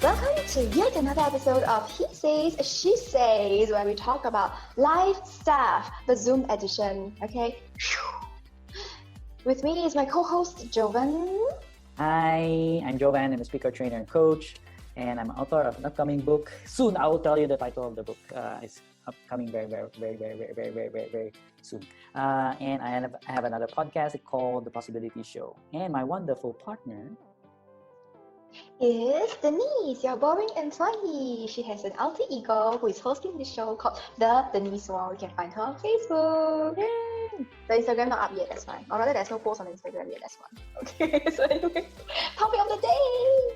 Welcome to yet another episode of He Says, She Says, where we talk about life stuff, the Zoom edition, okay? With me is my co-host, Jovan. Hi, I'm Jovan. I'm a speaker, trainer, and coach, and I'm author of an upcoming book. Soon, I will tell you the title of the book. It's upcoming very soon. And I have another podcast called The Possibility Show. And my wonderful partner is Denise, your boring employee. She has an alter ego who is hosting this show called The Denise Wong. You can find her on Facebook. Yay! The Instagram not up yet, that's fine. Or rather, there's no post on Instagram yet, that's fine. Okay, so anyway, topic of the day!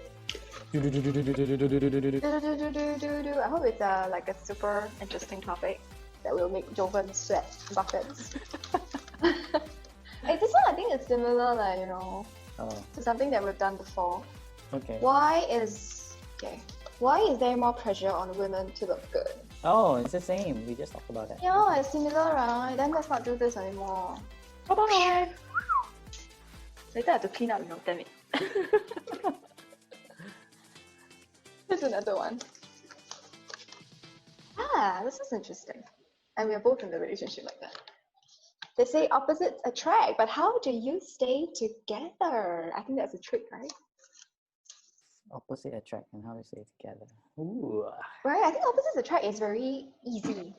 I hope it's like a super interesting topic that will make Jovan sweat buckets. Hey, this one I think is similar, like, to something that we've done before. Okay. Why is there more pressure on women to look good? Oh, it's the same. We just talked about that. Yeah, it's similar, right? Then let's not do this anymore. Bye-bye. Later I have to clean up, damn it. Here's another one. This is interesting. And we're both in the relationship like that. They say opposites attract, but how do you stay together? I think that's a trick, right? Opposite attract and how to stay together. Ooh. Right, I think opposites attract is very easy.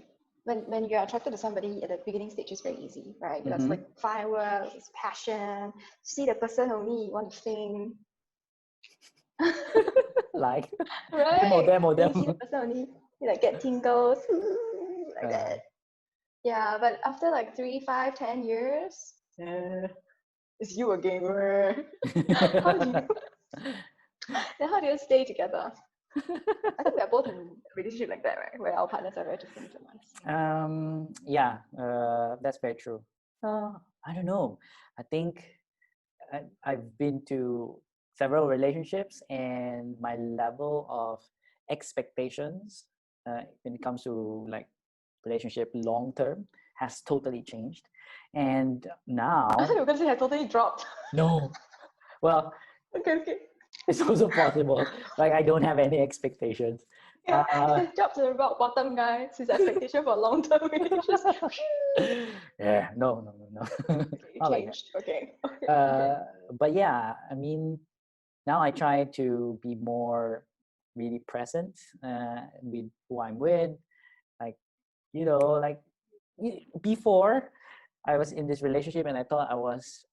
When you're attracted to somebody at the beginning stage, it's very easy, right? Because like fireworks, it's passion. See the person only, you want to sing. Like right? demo. You see the person only, you like get tingles, like that. Yeah, but after like 3, 5, 10 years, it's you a gamer. How do you stay together? I think we're both in a relationship like that, right? Where our partners are very different from us. That's very true. I don't know. I think I've been to several relationships, and my level of expectations when it comes to like relationship long term has totally changed. And now I thought you were going to say has totally dropped. No. Well, okay. It's also possible. Like I don't have any expectations. Yeah, it's dropped to the rock bottom, guys. His expectation for long-term relationship. Yeah, no. Okay, changed. Okay. But yeah, I mean, now I try to be more really present with who I'm with. Like, before I was in this relationship and I thought I was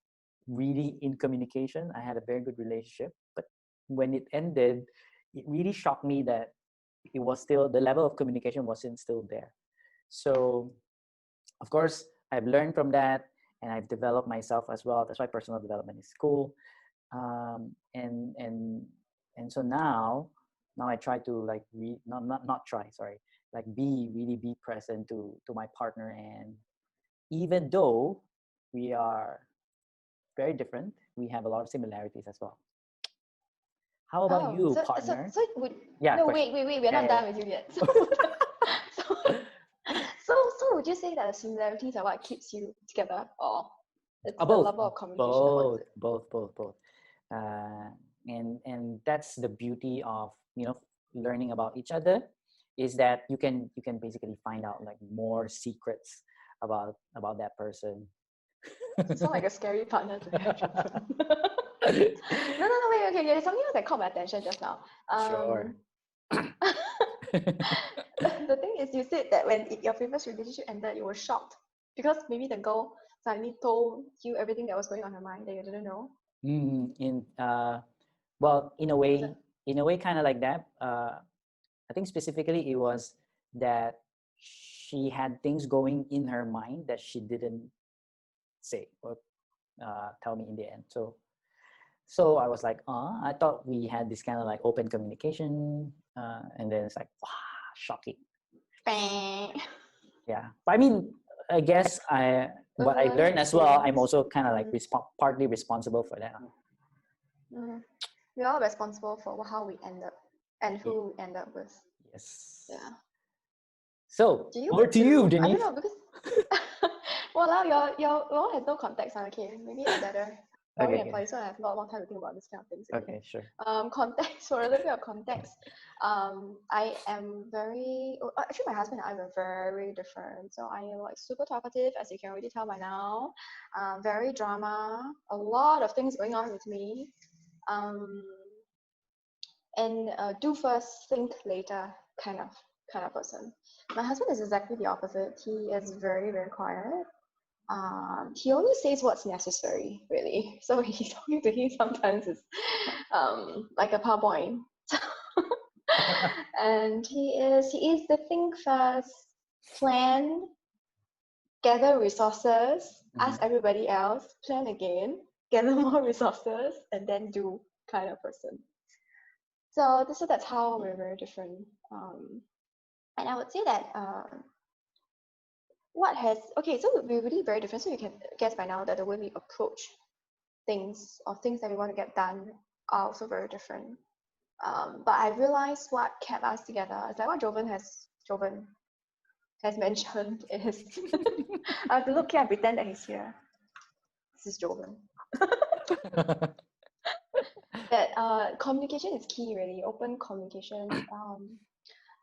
really in communication. I had a very good relationship, but when it ended, it really shocked me that it was still the level of communication wasn't still there. So, of course, I've learned from that, and I've developed myself as well. That's why personal development is cool. And so now I try to like be present to my partner, and even though we are very different, we have a lot of similarities as well. How about you, partner? Wait, we're not done with you yet. So would you say that the similarities are what keeps you together, or it's the level of communication? Both. And that's the beauty of learning about each other, is that you can basically find out like more secrets about that person. You sound like a scary partner to have. No, wait, okay, there's something else that caught my attention just now. Sure. The thing is, you said that when your previous relationship ended, you were shocked because maybe the girl suddenly told you everything that was going on her mind that you didn't know. In a way, kind of like that. I think specifically it was that she had things going in her mind that she didn't say or tell me in the end. So I was like, I thought we had this kind of like open communication, and then it's like, wow, shocking. Yeah, but I mean, I guess what I learned as well, I'm also kind of like partly responsible for that. We're all responsible for how we end up and who we end up with. Yes. Yeah. So over to you, Denise. I don't know, because well, now your has no context. Okay, maybe I better boring Okay. employee, so I have a lot more time to think about this kind of things. Okay. Sure. Context, for a little bit of context. I am actually my husband and I were very different. So I am like super talkative, as you can already tell by now. Very drama, a lot of things going on with me. Um, and do first, think later kind of person. My husband is exactly the opposite. He is very, very quiet. He only says what's necessary, really. So when he's talking to him, sometimes it's like a PowerPoint. And he is the think first, plan, gather resources, ask everybody else, plan again, gather more resources, and then do kind of person. So that's how we're very different. And I would say that so we're really very different. So you can guess by now that the way we approach things or things that we want to get done are also very different. But I realized what kept us together is like what Jovan has mentioned is I have to look here and pretend that he's here. This is Jovan. That communication is key, really. Open communication.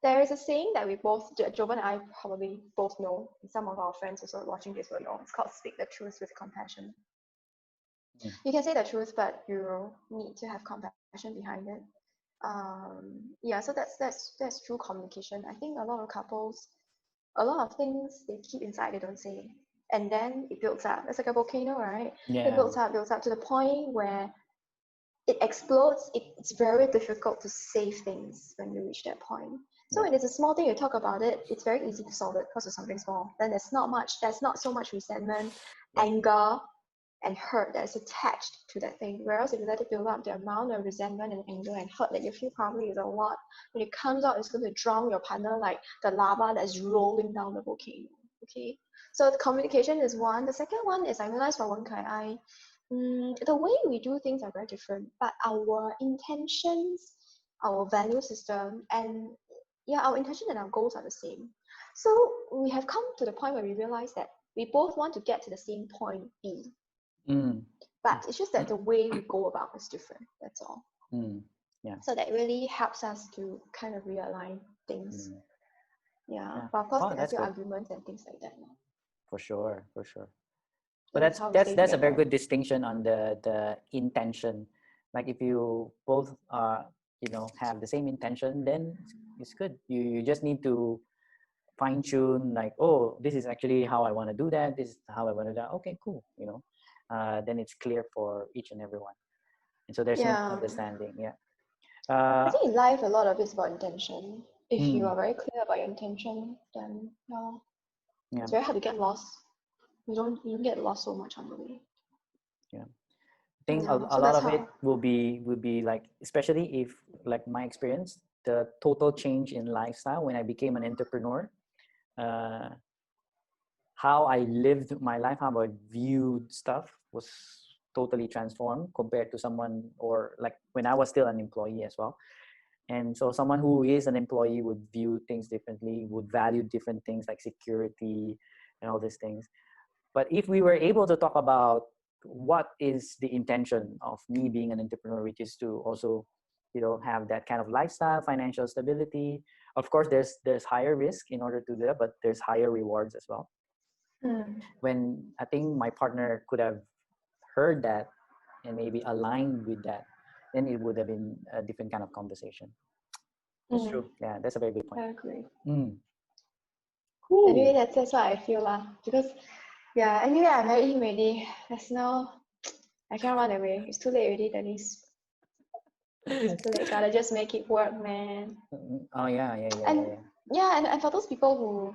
There is a saying that we both, Jovan and I probably both know, and some of our friends also watching this will know. It's called speak the truth with compassion. You can say the truth, but you need to have compassion behind it. So that's true communication. I think a lot of couples, a lot of things they keep inside, they don't say, and then it builds up. It's like a volcano, right? Yeah. It builds up to the point where it explodes. It's very difficult to save things when you reach that point. So when it's a small thing, you talk about it, it's very easy to solve it because of something small. Then there's not so much resentment, anger, and hurt that is attached to that thing. Whereas if you let it build up, the amount of resentment and anger and hurt that you feel probably is a lot. When it comes out, it's going to drown your partner like the lava that's rolling down the volcano. Okay, so the communication is one. The second one is I realized for Wen Kai the way we do things are very different, but our intentions, our value system, and our intention and our goals are the same. So we have come to the point where we realize that we both want to get to the same point B. But it's just that the way we go about is different. That's all. Yeah. So that really helps us to kind of realign things. But of course, there are still arguments and things like that. For sure. So But that's a very good distinction on the intention. Like if you both have the same intention, then it's good. You just need to fine tune, like, oh, this is actually how I want to do that. This is how I want to do that. Okay, cool. Then it's clear for each and everyone, and so there's no understanding. I think in life a lot of it's about intention. If you are very clear about your intention, then it's very hard to get lost. You don't get lost so much on the way. I think a lot of it will be like, especially if, like my experience, the total change in lifestyle when I became an entrepreneur, how I lived my life, how I viewed stuff was totally transformed compared to someone, or like when I was still an employee as well. And so someone who is an employee would view things differently, would value different things like security and all these things. But if we were able to talk about what is the intention of me being an entrepreneur, which is to also, have that kind of lifestyle, financial stability. Of course, there's higher risk in order to do that, but there's higher rewards as well. When I think my partner could have heard that and maybe aligned with that, then it would have been a different kind of conversation. That's true. Yeah, that's a very good point. I agree. Cool. Anyway, that's what I feel lah. Because anyway, I married him already. There's no, I can't run away. It's too late already, Denise. It's too late. Gotta just make it work, man. Oh yeah. And for those people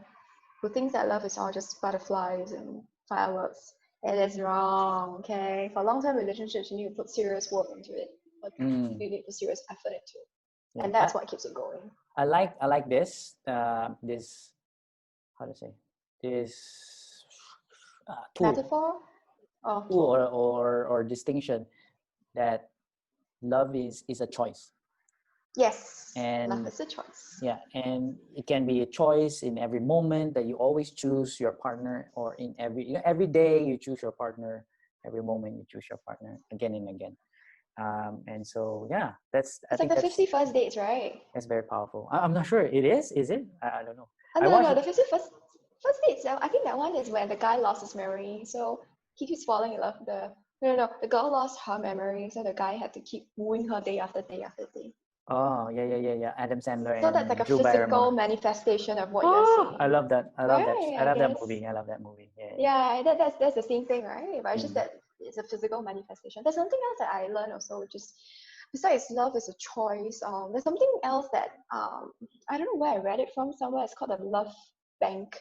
who think that love is all just butterflies and fireworks, it is wrong. Okay, for long-term relationships, you need to put serious work into it. You need to put serious effort into it, and that's what keeps it going. I like this this, how to say, this tool, metaphor, or distinction, that love is a choice. Yes, and love is a choice. Yeah, and it can be a choice in every moment, that you always choose your partner, or in every day you choose your partner, every moment you choose your partner again and again. And so yeah, that's I It's like think the that's 50 first dates, right? that's very powerful. I'm not sure it is it? I don't know. I No, watched no, it. the 50 first dates. I think that one is when the guy lost his memory, so he keeps falling in love with the. No, no, no. The girl lost her memory, so the guy had to keep wooing her day after day after day. Oh yeah. Adam Sandler So that's like and a Drew physical Barrymore. manifestation of what you're Oh, I saying, love that. I love that. right? I I love that guess. movie. I love that movie. Yeah. Yeah, that's the same thing, right? But it's just Mm. that it's a physical manifestation. There's something else that I learned also, which is besides love is a choice. There's something else that I don't know where I read it from somewhere. It's called a love bank.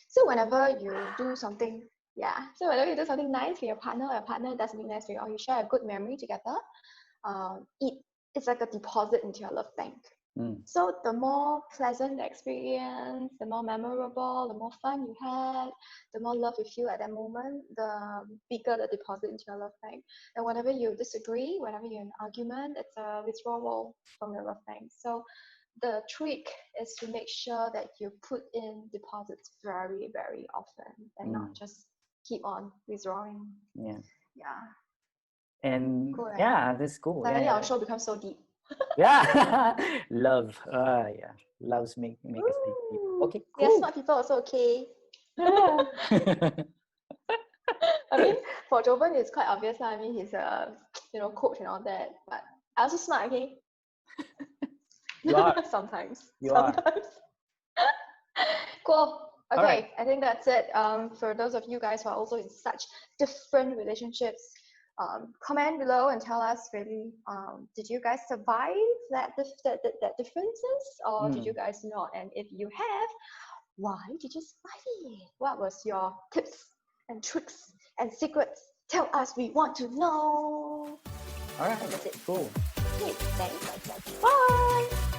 So whenever you do something, yeah. So whenever you do something nice for your partner does something nice for you, or you share a good memory together, it's like a deposit into your love bank. Mm. So the more pleasant the experience, the more memorable, the more fun you had, the more love you feel at that moment, the bigger the deposit into your love bank. And whenever you disagree, whenever you're in an argument, it's a withdrawal from your love bank. So the trick is to make sure that you put in deposits very, very often and not just keep on withdrawing. Yeah. Yeah. And Cool, right? yeah, that's cool. Suddenly Yeah. our show becomes so deep. Yeah. Love. Yeah. Loves make us deep. Okay, Yeah, cool. smart people also okay. Yeah. I mean, for Jovan, it's quite obvious. I mean, he's a coach and all that. But I also smart, okay? You are. Sometimes. You are. Cool. Okay, right. I think that's it. For those of you guys who are also in such different relationships, comment below and tell us really, did you guys survive that differences, or did you guys not? And if you have, why did you survive it? What was your tips and tricks and secrets? Tell us, we want to know. All right. And that's it. Cool. Okay, thanks. Bye.